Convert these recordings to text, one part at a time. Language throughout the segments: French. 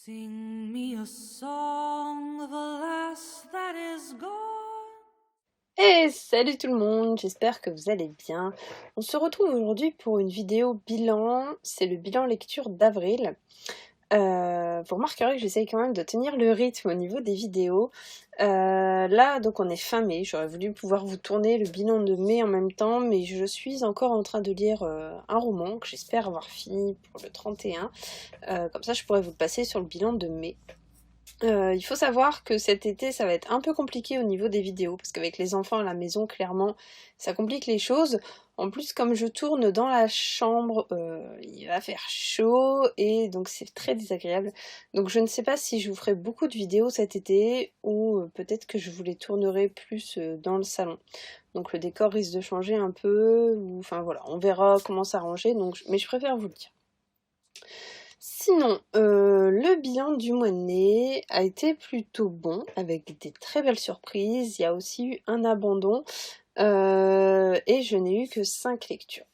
Sing me a song, the last that is gone. Et salut tout le monde, j'espère que vous allez bien. On se retrouve aujourd'hui pour une vidéo bilan, c'est le bilan lecture d'avril. Vous remarquerez que j'essaye quand même de tenir le rythme au niveau des vidéos. Là, donc on est fin mai, j'aurais voulu pouvoir vous tourner le bilan de mai en même temps, mais je suis encore en train de lire un roman que j'espère avoir fini pour le 31. Comme ça, je pourrais vous le passer sur le bilan de mai. Il faut savoir que cet été, ça va être un peu compliqué au niveau des vidéos, parce qu'avec les enfants à la maison, clairement, ça complique les choses. En plus, comme je tourne dans la chambre, il va faire chaud, et donc c'est très désagréable. Donc je ne sais pas si je vous ferai beaucoup de vidéos cet été, ou peut-être que je vous les tournerai plus dans le salon. Donc le décor risque de changer un peu, ou enfin voilà, on verra comment s'arranger, mais je préfère vous le dire. Sinon, le bilan du mois de mai a été plutôt bon, avec des très belles surprises. Il y a aussi eu un abandon, et je n'ai eu que 5 lectures.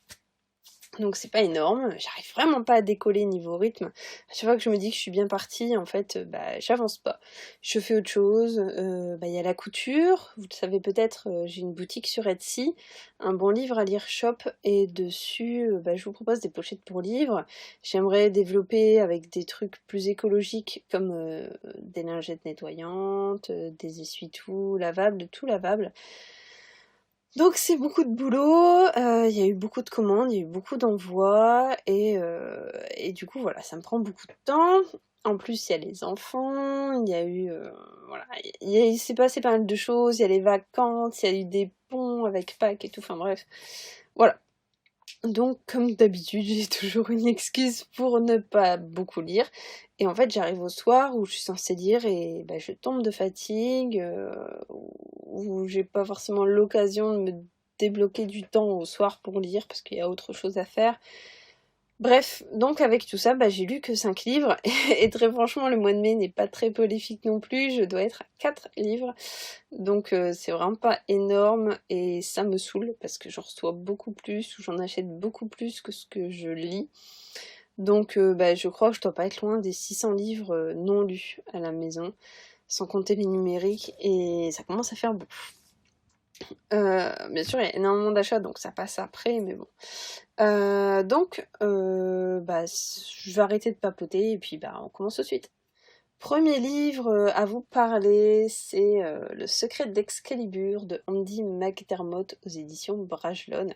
Donc c'est pas énorme, j'arrive vraiment pas à décoller niveau rythme. À chaque fois que je me dis que je suis bien partie, en fait, j'avance pas. Je fais autre chose, y a la couture, vous le savez peut-être, j'ai une boutique sur Etsy, un bon livre à lire shop, et dessus, je vous propose des pochettes pour livres. J'aimerais développer avec des trucs plus écologiques, comme des lingettes nettoyantes, des essuie-tout lavables, tout lavable. Donc c'est beaucoup de boulot, il y a eu beaucoup de commandes, il y a eu beaucoup d'envois, et du coup voilà, ça me prend beaucoup de temps. En plus il y a les enfants, il y a eu, voilà, il s'est passé pas mal de choses, il y a les vacances, il y a eu des ponts avec Pâques et tout, enfin bref, voilà. Donc comme d'habitude, j'ai toujours une excuse pour ne pas beaucoup lire. Et en fait, j'arrive au soir où je suis censée lire et je tombe de fatigue, où j'ai pas forcément l'occasion de me débloquer du temps au soir pour lire parce qu'il y a autre chose à faire. Bref, donc avec tout ça, j'ai lu que 5 livres, et très franchement, le mois de mai n'est pas très prolifique non plus, je dois être à 4 livres, donc c'est vraiment pas énorme, et ça me saoule, parce que j'en reçois beaucoup plus, ou j'en achète beaucoup plus que ce que je lis. Donc je crois que je dois pas être loin des 600 livres non lus à la maison, sans compter les numériques, et ça commence à faire beaucoup. Bien sûr, il y a énormément d'achats, donc ça passe après, mais bon. Je vais arrêter de papoter, et puis on commence tout de suite. Premier livre à vous parler, c'est Le secret d'Excalibur de Andy McDermott aux éditions Brajlon.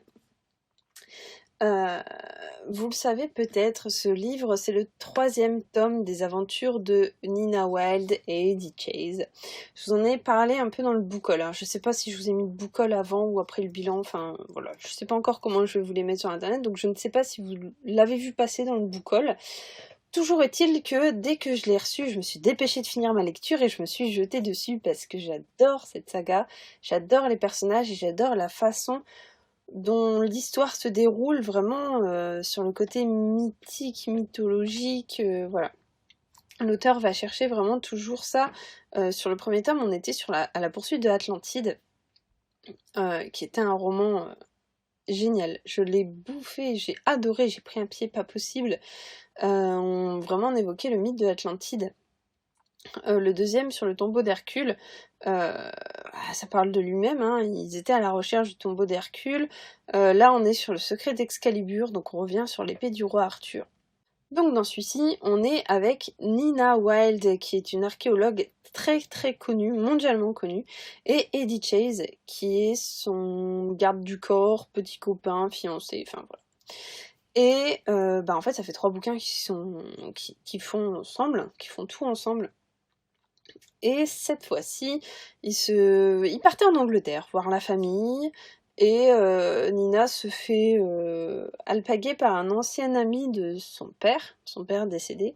Vous le savez peut-être, ce livre, c'est le 3e tome des aventures de Nina Wilde et Eddie Chase. Je vous en ai parlé un peu dans le book haul. Je sais pas si je vous ai mis le book haul avant ou après le bilan, enfin voilà, je sais pas encore comment je vais vous les mettre sur internet, donc je ne sais pas si vous l'avez vu passer dans le book haul. Toujours est-il que dès que je l'ai reçu, je me suis dépêchée de finir ma lecture et je me suis jetée dessus parce que j'adore cette saga, j'adore les personnages et j'adore la façon dont l'histoire se déroule vraiment sur le côté mythique, mythologique, voilà. L'auteur va chercher vraiment toujours ça. Sur le premier tome, on était à la poursuite de l'Atlantide, qui était un roman génial. Je l'ai bouffé, j'ai adoré, j'ai pris un pied pas possible. Vraiment on évoquait le mythe de l'Atlantide. Le deuxième, sur le tombeau d'Hercule, ça parle de lui-même, ils étaient à la recherche du tombeau d'Hercule. Là, on est sur le secret d'Excalibur, donc on revient sur l'épée du roi Arthur. Donc dans celui-ci, on est avec Nina Wilde, qui est une archéologue très très connue, mondialement connue, et Eddie Chase, qui est son garde du corps, petit copain, fiancé, enfin voilà. Et en fait, ça fait 3 bouquins qui font tout ensemble. Et cette fois-ci, il partait en Angleterre voir la famille, et Nina se fait alpaguer par un ancien ami de son père décédé.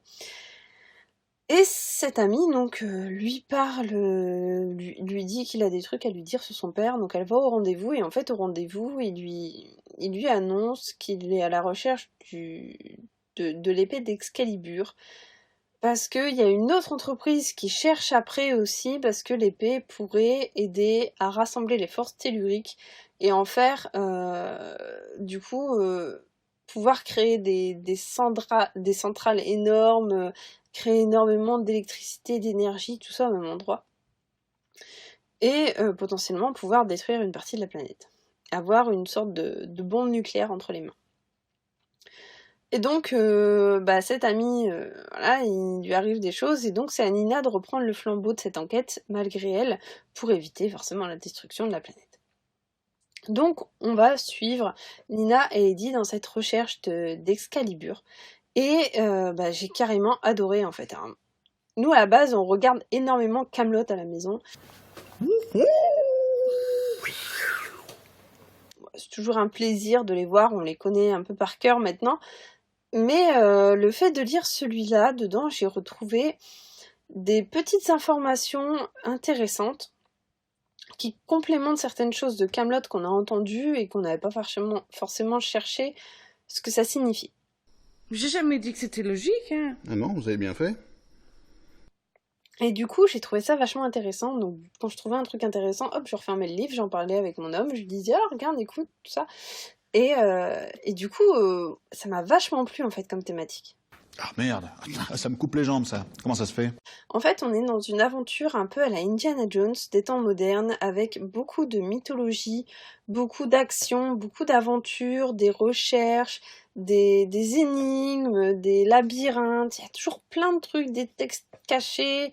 Et cet ami, donc, lui parle, lui dit qu'il a des trucs à lui dire sur son père, donc elle va au rendez-vous, et en fait, au rendez-vous, il lui annonce qu'il est à la recherche de l'épée d'Excalibur. Parce qu'il y a une autre entreprise qui cherche après aussi, parce que l'épée pourrait aider à rassembler les forces telluriques et en faire, pouvoir créer des centrales énormes, créer énormément d'électricité, d'énergie, tout ça au même endroit. Et potentiellement pouvoir détruire une partie de la planète. Avoir une sorte de bombe nucléaire entre les mains. Et donc, cet ami, voilà, il lui arrive des choses, et donc c'est à Nina de reprendre le flambeau de cette enquête, malgré elle, pour éviter forcément la destruction de la planète. Donc, on va suivre Nina et Eddie dans cette recherche d'Excalibur, et j'ai carrément adoré en fait. Hein. Nous, à la base, on regarde énormément Kaamelott à la maison. C'est toujours un plaisir de les voir, on les connaît un peu par cœur maintenant. Mais le fait de lire celui-là, dedans, j'ai retrouvé des petites informations intéressantes qui complémentent certaines choses de Kaamelott qu'on a entendues et qu'on n'avait pas forcément cherché ce que ça signifie. J'ai jamais dit que c'était logique, hein. Ah non, vous avez bien fait. Et du coup, j'ai trouvé ça vachement intéressant. Donc, quand je trouvais un truc intéressant, hop, je refermais le livre, j'en parlais avec mon homme, je lui disais, ah, regarde, écoute, tout ça. Et du coup, ça m'a vachement plu en fait comme thématique. Ah merde, ça me coupe les jambes ça. Comment ça se fait? En fait, on est dans une aventure un peu à la Indiana Jones des temps modernes, avec beaucoup de mythologie, beaucoup d'action, beaucoup d'aventures, des recherches, des énigmes, des labyrinthes. Il y a toujours plein de trucs, des textes cachés,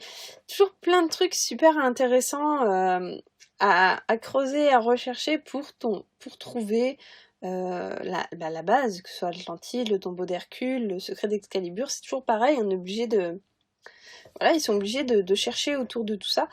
toujours plein de trucs super intéressants à creuser, à rechercher pour trouver la base, que ce soit l'Atlantide, le tombeau d'Hercule, le secret d'Excalibur. C'est toujours pareil, on est obligé de... Voilà, ils sont obligés de chercher autour de tout ça.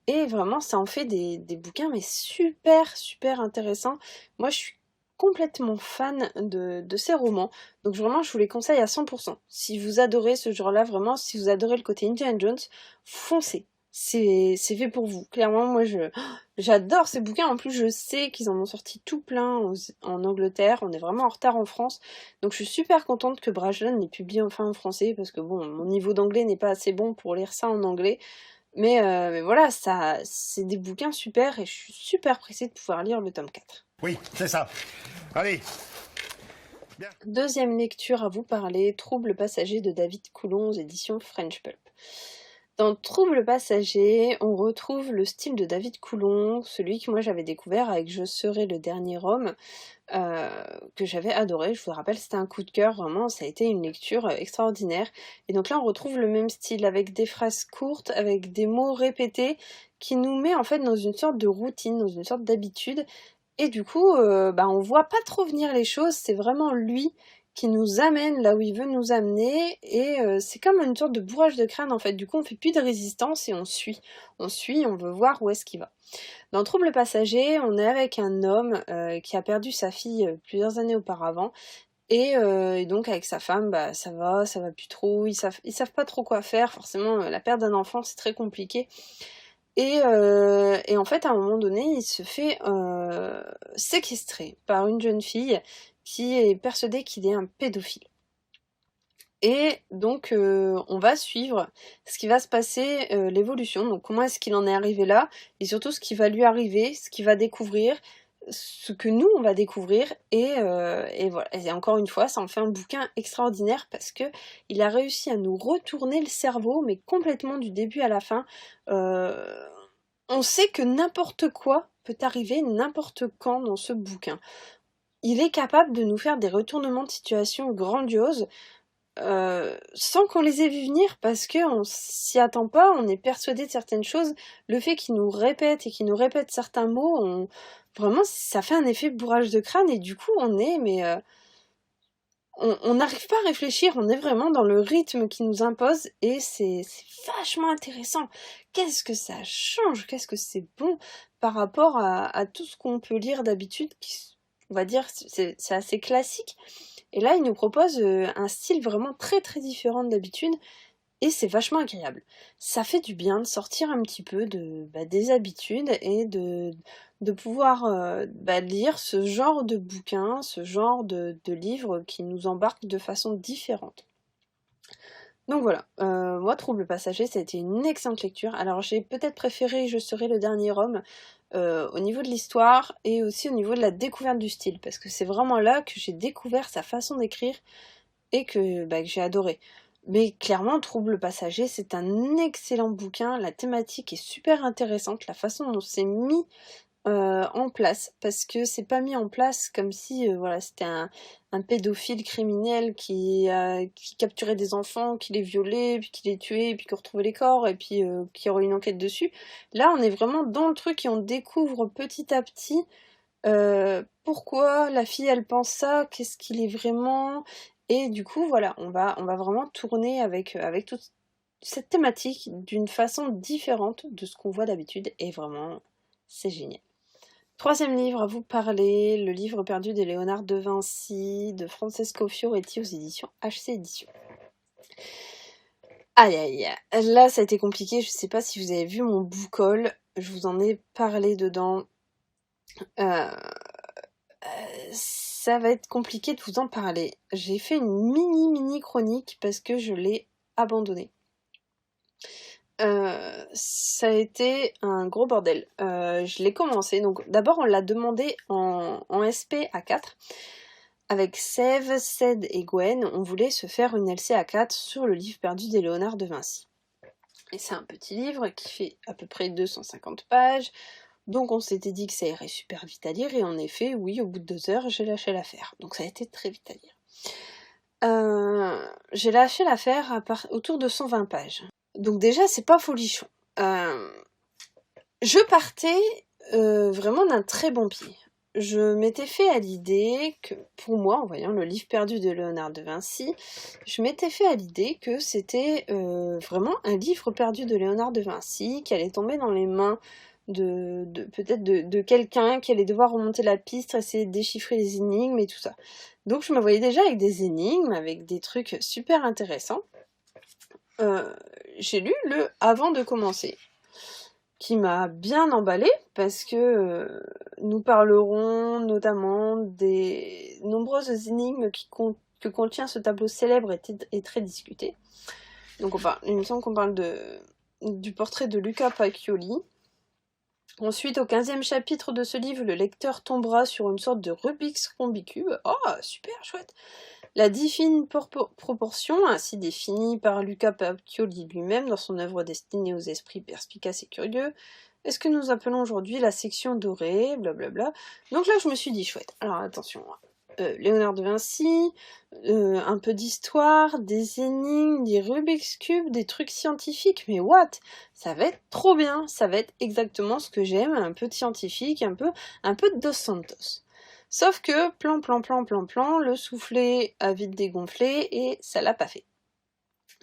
Et vraiment, ça en fait des bouquins, mais super, super intéressants. Moi, je suis complètement fan de ces romans. Donc vraiment, je vous les conseille à 100%. Si vous adorez ce genre-là, vraiment, si vous adorez le côté Indiana Jones, foncez. C'est fait pour vous. Clairement, moi, j'adore ces bouquins. En plus, je sais qu'ils en ont sorti tout plein en Angleterre. On est vraiment en retard en France. Donc, je suis super contente que Brajlon les publie enfin en français, parce que bon, mon niveau d'anglais n'est pas assez bon pour lire ça en anglais. Mais voilà, ça, c'est des bouquins super, et je suis super pressée de pouvoir lire le tome 4. Oui, c'est ça. Allez. Deuxième lecture à vous parler, Trouble passager de David Coulon, édition French Pulp. Dans Trouble passager, on retrouve le style de David Coulon, celui que moi j'avais découvert avec Je serai le dernier homme, que j'avais adoré. Je vous rappelle, c'était un coup de cœur, vraiment, ça a été une lecture extraordinaire. Et donc là, on retrouve le même style, avec des phrases courtes, avec des mots répétés, qui nous met en fait dans une sorte de routine, dans une sorte d'habitude. Et du coup, on voit pas trop venir les choses, c'est vraiment lui qui nous amène là où il veut nous amener, et c'est comme une sorte de bourrage de crâne en fait. Du coup, on fait plus de résistance et on suit. On suit, on veut voir où est-ce qu'il va. Dans Trouble passager, on est avec un homme qui a perdu sa fille plusieurs années auparavant, et donc avec sa femme, ça va plus trop, ils savent pas trop quoi faire. Forcément, la perte d'un enfant, c'est très compliqué. Et en fait, à un moment donné, il se fait séquestrer par une jeune fille qui est persuadée qu'il est un pédophile. Et donc, on va suivre ce qui va se passer, l'évolution, donc comment est-ce qu'il en est arrivé là, et surtout ce qui va lui arriver, ce qu'il va découvrir, ce que nous, on va découvrir, et voilà. Et encore une fois, ça en fait un bouquin extraordinaire, parce que il a réussi à nous retourner le cerveau, mais complètement du début à la fin. On sait que n'importe quoi peut arriver n'importe quand dans ce bouquin. Il est capable de nous faire des retournements de situation grandioses, sans qu'on les ait vus venir, parce qu'on s'y attend pas, on est persuadé de certaines choses. Le fait qu'il nous répète et qu'il nous répète certains mots, vraiment, ça fait un effet bourrage de crâne, et du coup, on n'arrive pas à réfléchir, on est vraiment dans le rythme qui nous impose, et c'est vachement intéressant. Qu'est-ce que ça change, qu'est-ce que c'est bon par rapport à tout ce qu'on peut lire d'habitude, on va dire, c'est assez classique. Et là, il nous propose un style vraiment très très différent d'habitude, et c'est vachement agréable. Ça fait du bien de sortir un petit peu des habitudes, et de pouvoir lire ce genre de bouquins, ce genre de livres qui nous embarquent de façon différente. Donc voilà, moi Trouble passager, ça a été une excellente lecture. Alors j'ai peut-être préféré Je serai le dernier homme au niveau de l'histoire et aussi au niveau de la découverte du style, parce que c'est vraiment là que j'ai découvert sa façon d'écrire et que j'ai adoré. Mais clairement, Trouble passager, c'est un excellent bouquin, la thématique est super intéressante, la façon dont c'est mis en place, parce que c'est pas mis en place comme si voilà, c'était un pédophile criminel qui capturait des enfants, qui les violait, puis qui les tuait, puis qui retrouvait les corps, et puis qui aurait une enquête dessus. Là, on est vraiment dans le truc et on découvre petit à petit pourquoi la fille elle pense ça, qu'est-ce qu'il est vraiment, et du coup voilà, on va vraiment tourner avec toute cette thématique d'une façon différente de ce qu'on voit d'habitude, et vraiment c'est génial. Troisième livre à vous parler, Le livre perdu de Léonard de Vinci, de Francesco Fioretti aux éditions HC Éditions. Aïe aïe, là ça a été compliqué, je sais pas si vous avez vu mon book haul, je vous en ai parlé dedans. Ça va être compliqué de vous en parler. J'ai fait une mini chronique parce que je l'ai abandonné. Ça a été un gros bordel. Je l'ai commencé, donc d'abord on l'a demandé en SP à 4 avec Sève, Ced et Gwen. On voulait se faire une LC à 4 sur le livre perdu des Léonard de Vinci. Et c'est un petit livre qui fait à peu près 250 pages, donc on s'était dit que ça irait super vite à lire, et en effet, oui, au bout de 2 heures, j'ai lâché l'affaire, donc ça a été très vite à lire. J'ai lâché l'affaire autour de 120 pages. Donc déjà, c'est pas folichon. Je partais vraiment d'un très bon pied. Je m'étais fait à l'idée que, pour moi, en voyant le livre perdu de Léonard de Vinci, je m'étais fait à l'idée que c'était vraiment un livre perdu de Léonard de Vinci, qui allait tomber dans les mains peut-être de quelqu'un qui allait devoir remonter la piste, essayer de déchiffrer les énigmes et tout ça. Donc je me voyais déjà avec des énigmes, avec des trucs super intéressants. J'ai lu le Avant de commencer, qui m'a bien emballée, parce que nous parlerons notamment des nombreuses énigmes que contient ce tableau célèbre et très discuté. Donc il me semble qu'on parle du portrait de Luca Pacioli. Ensuite, au 15e chapitre de ce livre, le lecteur tombera sur une sorte de Rubik's Combicube. Oh, super chouette! La 10 fines proportions, ainsi définie par Luca Pacioli lui-même dans son œuvre destinée aux esprits perspicaces et curieux, est ce que nous appelons aujourd'hui la section dorée, blablabla. Donc là, je me suis dit, chouette. Alors attention, Léonard de Vinci, un peu d'histoire, des énigmes, des Rubik's Cube, des trucs scientifiques, mais what? Ça va être trop bien, ça va être exactement ce que j'aime, un peu de scientifique, un peu de Dos Santos. Sauf que, plan, le soufflet a vite dégonflé et ça l'a pas fait.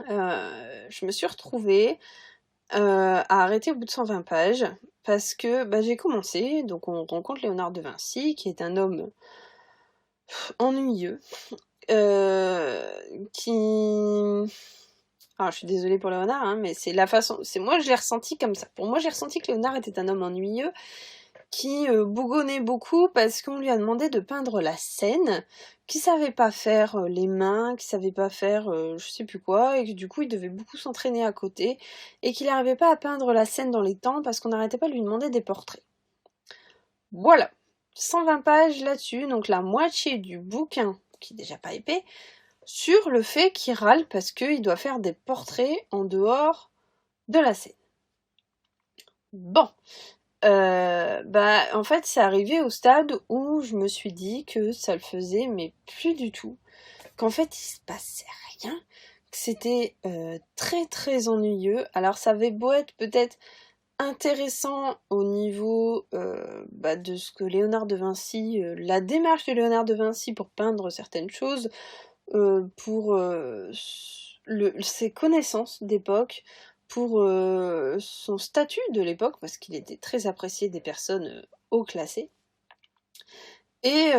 Je me suis retrouvée à arrêter au bout de 120 pages, parce que j'ai commencé, donc on rencontre Léonard de Vinci, qui est un homme ennuyeux, qui... Alors je suis désolée pour Léonard, hein, mais c'est la façon... Moi je l'ai ressenti comme ça. Pour moi j'ai ressenti que Léonard était un homme ennuyeux, qui bougonnait beaucoup parce qu'on lui a demandé de peindre la scène, qui savait pas faire les mains, qui savait pas faire je sais plus quoi, et que du coup il devait beaucoup s'entraîner à côté, et qu'il n'arrivait pas à peindre la scène dans les temps parce qu'on n'arrêtait pas de lui demander des portraits. Voilà, 120 pages là-dessus, donc la moitié du bouquin, qui est déjà pas épais, sur le fait qu'il râle parce qu'il doit faire des portraits en dehors de la scène. Bon, en fait c'est arrivé au stade où je me suis dit que ça le faisait mais plus du tout, qu'en fait il se passait rien, que c'était très très ennuyeux. Alors ça avait beau être peut-être intéressant au niveau de ce que Léonard de Vinci, la démarche de Léonard de Vinci pour peindre certaines choses, pour ses connaissances d'époque, pour son statut de l'époque, parce qu'il était très apprécié des personnes haut classées. Et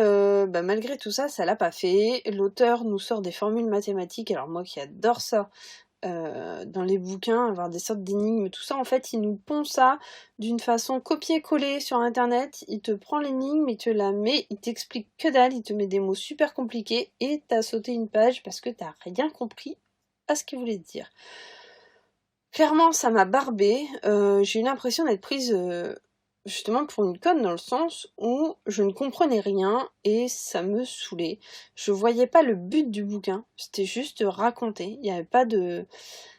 malgré tout ça, ça l'a pas fait. L'auteur nous sort des formules mathématiques, alors moi qui adore ça, dans les bouquins, avoir des sortes d'énigmes, tout ça, en fait, il nous pond ça d'une façon copier-coller sur internet. Il te prend l'énigme, il te la met, il t'explique que dalle, il te met des mots super compliqués, et t'as sauté une page parce que t'as rien compris pas ce qu'il voulait dire. Clairement, ça m'a barbée. J'ai eu l'impression d'être prise justement pour une conne dans le sens où je ne comprenais rien et ça me saoulait. Je voyais pas le but du bouquin. C'était juste raconter. Il n'y avait pas de...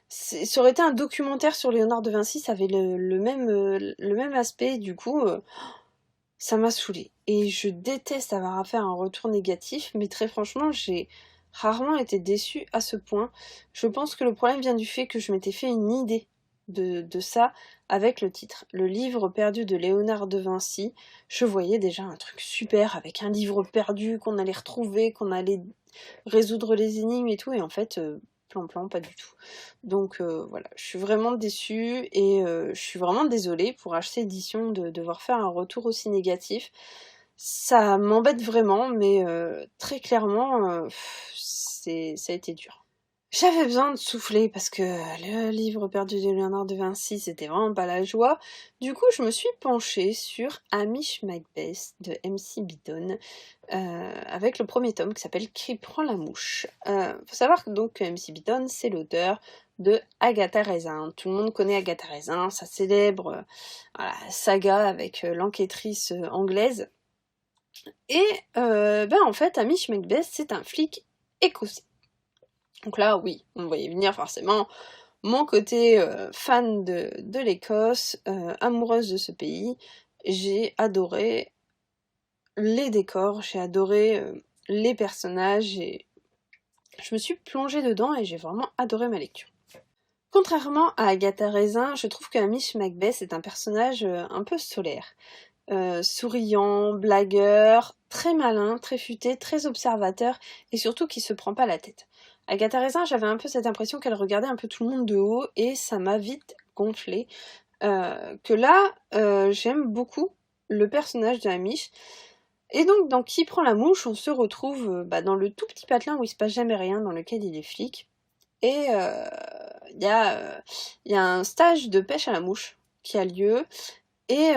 Ça aurait été un documentaire sur Léonard de Vinci, ça avait le même aspect. Du coup, ça m'a saoulée. Et je déteste avoir à faire un retour négatif, mais très franchement, j'ai rarement été déçue à ce point. Je pense que le problème vient du fait que je m'étais fait une idée de ça avec le titre. Le livre perdu de Léonard de Vinci. Je voyais déjà un truc super avec un livre perdu qu'on allait retrouver, qu'on allait résoudre les énigmes et tout, et en fait, plan, pas du tout. Donc voilà, je suis vraiment déçue et je suis vraiment désolée pour HC Éditions de devoir faire un retour aussi négatif. Ça m'embête vraiment, mais très clairement, ça a été dur. J'avais besoin de souffler parce que le livre perdu de Léonard de Vinci, c'était vraiment pas la joie. Du coup, je me suis penchée sur Hamish Macbeth de MC Beaton, avec le premier tome qui s'appelle Qui prend la mouche. Faut savoir que donc MC Beaton, c'est l'auteur de Agatha Raisin. Tout le monde connaît Agatha Raisin, sa célèbre saga avec l'enquêtrice anglaise. Et en fait, Hamish Macbeth, c'est un flic écossais. Donc là, oui, on voyait venir forcément mon côté fan de l'Écosse, amoureuse de ce pays. J'ai adoré les décors, j'ai adoré les personnages, et je me suis plongée dedans et j'ai vraiment adoré ma lecture. Contrairement à Agatha Raisin, je trouve que Hamish Macbeth est un personnage un peu solaire. Souriant, blagueur, très malin, très futé, très observateur et surtout qui se prend pas la tête. Agatha Raisin, j'avais un peu cette impression qu'elle regardait un peu tout le monde de haut et ça m'a vite gonflé. Que là, j'aime beaucoup le personnage de Hamish. Et donc dans Qui prend la mouche, on se retrouve dans le tout petit patelin où il se passe jamais rien, dans lequel il est flic. Et il y a un stage de pêche à la mouche qui a lieu. Et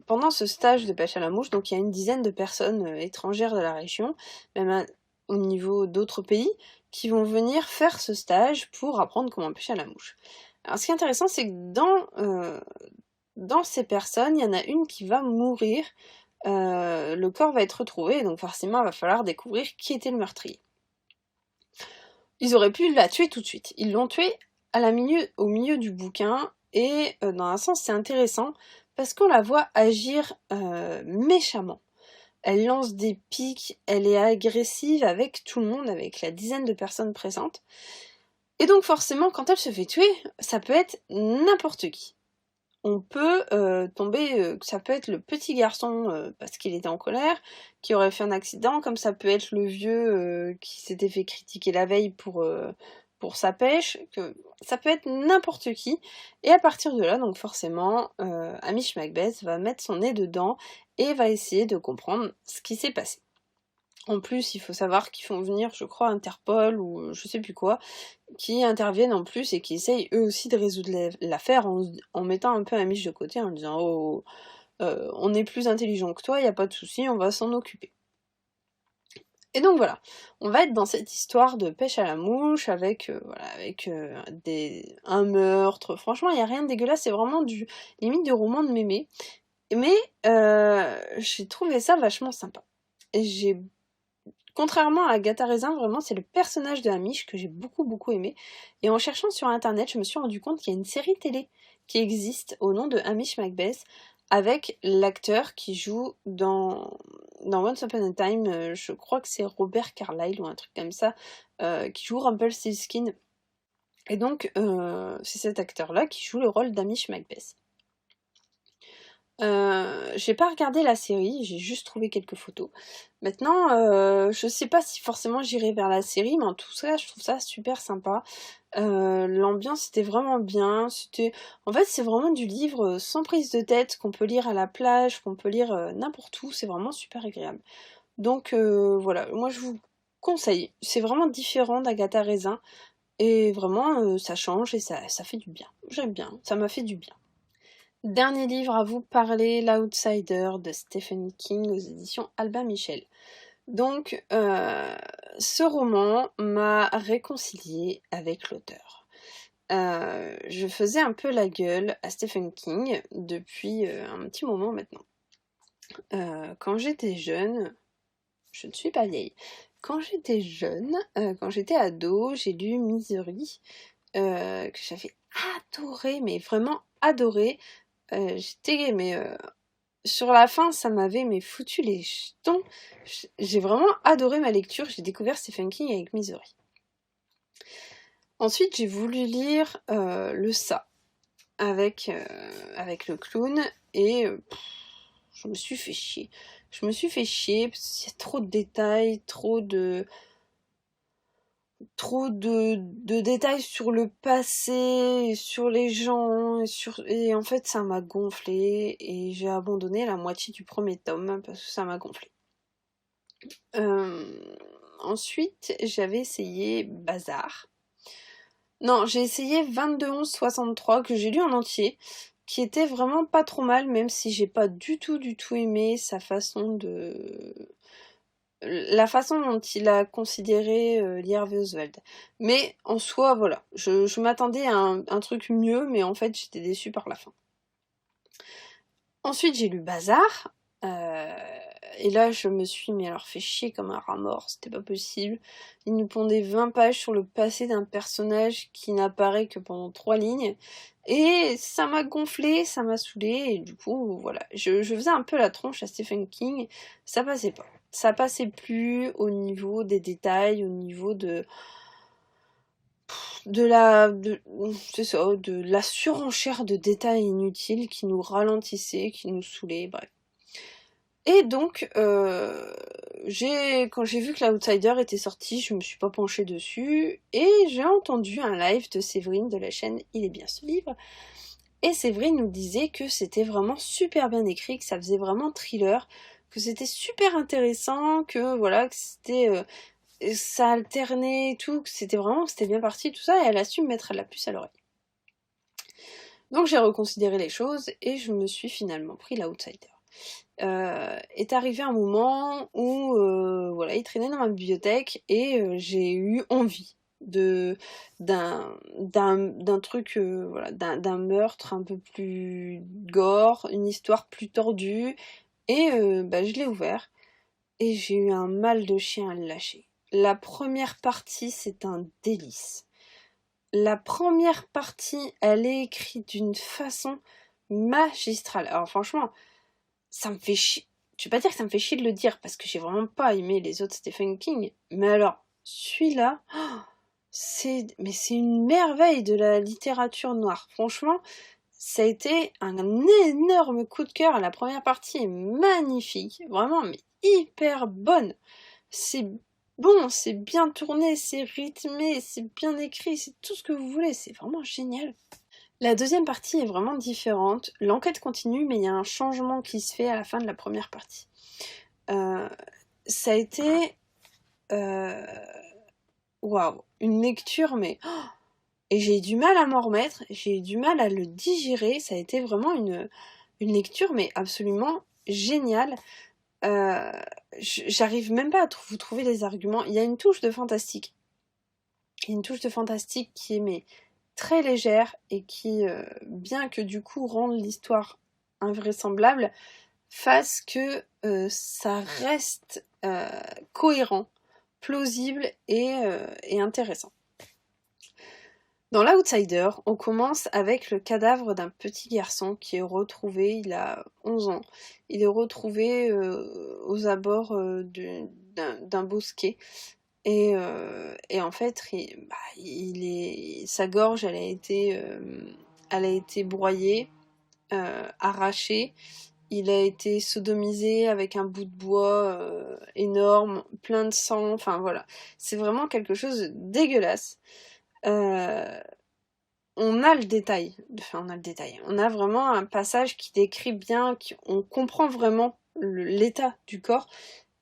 pendant ce stage de pêche à la mouche, donc il y a une dizaine de personnes étrangères de la région, même au niveau d'autres pays, qui vont venir faire ce stage pour apprendre comment pêcher à la mouche. Alors ce qui est intéressant, c'est que dans ces personnes, il y en a une qui va mourir, le corps va être retrouvé, donc forcément il va falloir découvrir qui était le meurtrier. Ils auraient pu la tuer tout de suite. Ils l'ont tuée au milieu du bouquin, et dans un sens c'est intéressant, parce qu'on la voit agir méchamment. Elle lance des piques, elle est agressive avec tout le monde, avec la dizaine de personnes présentes. Et donc forcément, quand elle se fait tuer, ça peut être n'importe qui. On peut ça peut être le petit garçon parce qu'il était en colère, qui aurait fait un accident, comme ça peut être le vieux qui s'était fait critiquer la veille pour sa pêche, ça peut être n'importe qui. Et à partir de là, donc forcément, Hamish Macbeth va mettre son nez dedans et va essayer de comprendre ce qui s'est passé. En plus, il faut savoir qu'ils font venir, je crois, Interpol ou je sais plus quoi, qui interviennent en plus et qui essayent eux aussi de résoudre l'affaire en mettant un peu Hamish de côté, en disant « Oh, on est plus intelligent que toi, y a pas de souci, on va s'en occuper. » Et donc voilà, on va être dans cette histoire de pêche à la mouche avec un meurtre. Franchement, il n'y a rien de dégueulasse, c'est vraiment limite du roman de mémé. Mais j'ai trouvé ça vachement sympa. Et contrairement à Agatha Raisin, vraiment, c'est le personnage de Hamish que j'ai beaucoup aimé. Et en cherchant sur internet, je me suis rendu compte qu'il y a une série télé qui existe au nom de Hamish Macbeth, avec l'acteur qui joue dans Once Upon a Time, je crois que c'est Robert Carlyle ou un truc comme ça, qui joue Rumpelstiltskin. Et donc, c'est cet acteur-là qui joue le rôle d'Hamish Macbeth. J'ai pas regardé la série, j'ai juste trouvé quelques photos. Maintenant, je sais pas si forcément j'irai vers la série, mais en tout cas, je trouve ça super sympa. L'ambiance était vraiment bien. En fait, c'est vraiment du livre sans prise de tête, qu'on peut lire à la plage, qu'on peut lire n'importe où. C'est vraiment super agréable. Donc voilà, moi je vous conseille. C'est vraiment différent d'Agatha Raisin. Et vraiment, ça change et ça fait du bien. J'aime bien, ça m'a fait du bien. Dernier livre à vous parler, L'Outsider de Stephen King aux éditions Albin Michel. Donc, ce roman m'a réconciliée avec l'auteur. Je faisais un peu la gueule à Stephen King depuis un petit moment maintenant. Quand j'étais jeune, je ne suis pas vieille, quand j'étais jeune, quand j'étais ado, j'ai lu Misery, que j'avais adoré, mais vraiment adoré. J'étais, mais sur la fin, ça m'avait foutu les jetons. J'ai vraiment adoré ma lecture. J'ai découvert Stephen King avec Misery. Ensuite, j'ai voulu lire Le Ça avec le clown et je me suis fait chier. Je me suis fait chier parce qu'il y a trop de détails, trop de détails sur le passé, sur les gens, et en fait ça m'a gonflé et j'ai abandonné la moitié du premier tome parce que ça m'a gonflé. Ensuite, j'avais essayé Bazar. Non, j'ai essayé 22-11-63 que j'ai lu en entier, qui était vraiment pas trop mal, même si j'ai pas du tout aimé sa façon de... la façon dont il a considéré Lee Harvey Oswald. Mais en soi, voilà, je m'attendais à un truc mieux, mais en fait j'étais déçue par la fin. Ensuite j'ai lu Bazar, et là je me suis fait chier comme un rat mort, c'était pas possible. Il nous pondait 20 pages sur le passé d'un personnage qui n'apparaît que pendant 3 lignes, et ça m'a gonflé, ça m'a saoulé, et du coup voilà, je faisais un peu la tronche à Stephen King, ça passait pas. Ça passait plus au niveau des détails, au niveau de la surenchère de détails inutiles qui nous ralentissaient, qui nous saoulaient, bref. Et donc, quand j'ai vu que l'Outsider était sorti, je me suis pas penchée dessus, et j'ai entendu un live de Séverine de la chaîne Il est bien ce livre, et Séverine nous disait que c'était vraiment super bien écrit, que ça faisait vraiment thriller, que c'était super intéressant, que voilà, que c'était... ça alternait et tout, que c'était bien parti, tout ça, et elle a su me mettre la puce à l'oreille. Donc j'ai reconsidéré les choses, et je me suis finalement pris l'Outsider. Est arrivé un moment où voilà, il traînait dans ma bibliothèque, et j'ai eu envie d'un truc, voilà, d'un meurtre un peu plus gore, une histoire plus tordue, et je l'ai ouvert, et j'ai eu un mal de chien à le lâcher. La première partie, c'est un délice. La première partie, elle est écrite d'une façon magistrale. Alors franchement, ça me fait chier. Je vais pas dire que ça me fait chier de le dire, parce que j'ai vraiment pas aimé les autres Stephen King. Mais alors, celui-là, c'est une merveille de la littérature noire. Franchement, ça a été un énorme coup de cœur. La première partie est magnifique, vraiment, mais hyper bonne. C'est bon, c'est bien tourné, c'est rythmé, c'est bien écrit, c'est tout ce que vous voulez, c'est vraiment génial. La deuxième partie est vraiment différente. L'enquête continue, mais il y a un changement qui se fait à la fin de la première partie. Ça a été... waouh, une lecture, mais... et j'ai eu du mal à m'en remettre, j'ai eu du mal à le digérer, ça a été vraiment une lecture, mais absolument géniale. J'arrive même pas à vous trouver les arguments. Il y a une touche de fantastique. Il y a une touche de fantastique qui est très légère et qui, bien que du coup rende l'histoire invraisemblable, fasse que ça reste cohérent, plausible et intéressant. Dans l'Outsider, on commence avec le cadavre d'un petit garçon qui est retrouvé, il a 11 ans, il est retrouvé aux abords d'un bosquet, et en fait, sa gorge, elle a été broyée, arrachée, il a été sodomisé avec un bout de bois énorme, plein de sang, enfin voilà, c'est vraiment quelque chose de dégueulasse. On a le détail, on a vraiment un passage qui décrit bien, on comprend vraiment l'état du corps,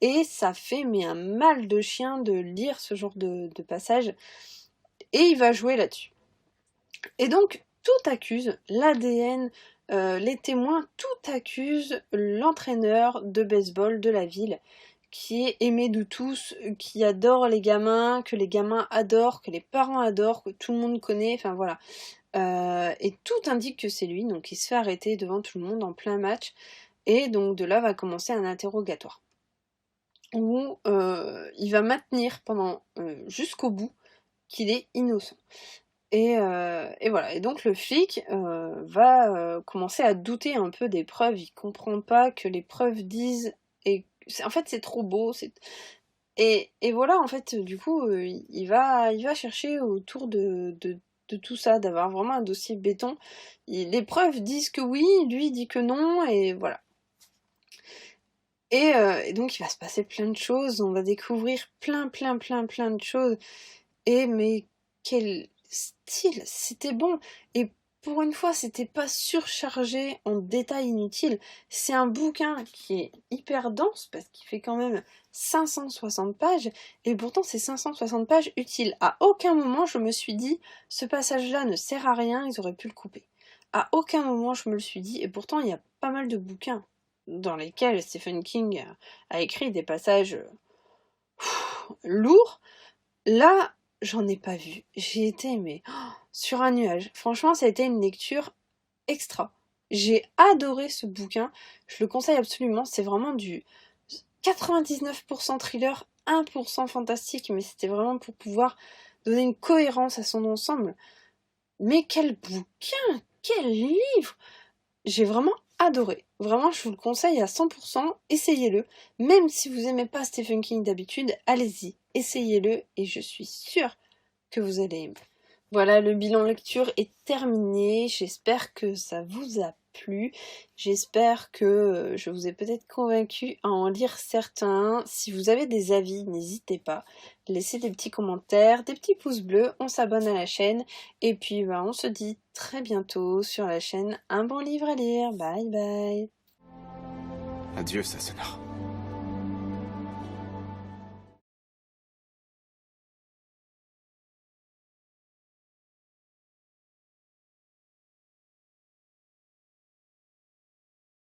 et ça fait un mal de chien de lire ce genre de passage, et il va jouer là-dessus. Et donc tout accuse l'ADN, les témoins, tout accuse l'entraîneur de baseball de la ville, qui est aimé de tous, qui adore les gamins, que les gamins adorent, que les parents adorent, que tout le monde connaît, enfin voilà. Et tout indique que c'est lui, donc il se fait arrêter devant tout le monde en plein match, et donc de là va commencer un interrogatoire, où il va maintenir pendant jusqu'au bout qu'il est innocent. Et voilà, et donc le flic va commencer à douter un peu des preuves, il comprend pas que les preuves disent, et en fait c'est trop beau, et voilà, en fait du coup il va chercher autour de tout ça, d'avoir vraiment un dossier béton. Les preuves disent que oui, lui il dit que non, et voilà. Et donc il va se passer plein de choses, on va découvrir plein de choses, et mais quel style, c'était bon, et pour une fois c'était pas surchargé en détails inutiles. C'est un bouquin qui est hyper dense, parce qu'il fait quand même 560 pages, et pourtant c'est 560 pages utiles. À aucun moment je me suis dit, ce passage-là ne sert à rien, ils auraient pu le couper. À aucun moment je me le suis dit, et pourtant il y a pas mal de bouquins dans lesquels Stephen King a écrit des passages lourds. Là, j'en ai pas vu. J'ai été sur un nuage. Franchement, ça a été une lecture extra. J'ai adoré ce bouquin. Je le conseille absolument. C'est vraiment du 99% thriller, 1% fantastique, mais c'était vraiment pour pouvoir donner une cohérence à son ensemble. Mais quel bouquin! Quel livre! J'ai vraiment adoré. Vraiment, je vous le conseille à 100%, essayez-le. Même si vous n'aimez pas Stephen King d'habitude, allez-y, essayez-le, et je suis sûre que vous allez aimer. Voilà, le bilan lecture est terminé. J'espère que ça vous a plu. J'espère que je vous ai peut-être convaincu à en lire certains. Si vous avez des avis, n'hésitez pas. Laissez des petits commentaires, des petits pouces bleus. On s'abonne à la chaîne. Et puis, on se dit très bientôt sur la chaîne Un bon livre à lire. Bye bye. Adieu, Sassenard.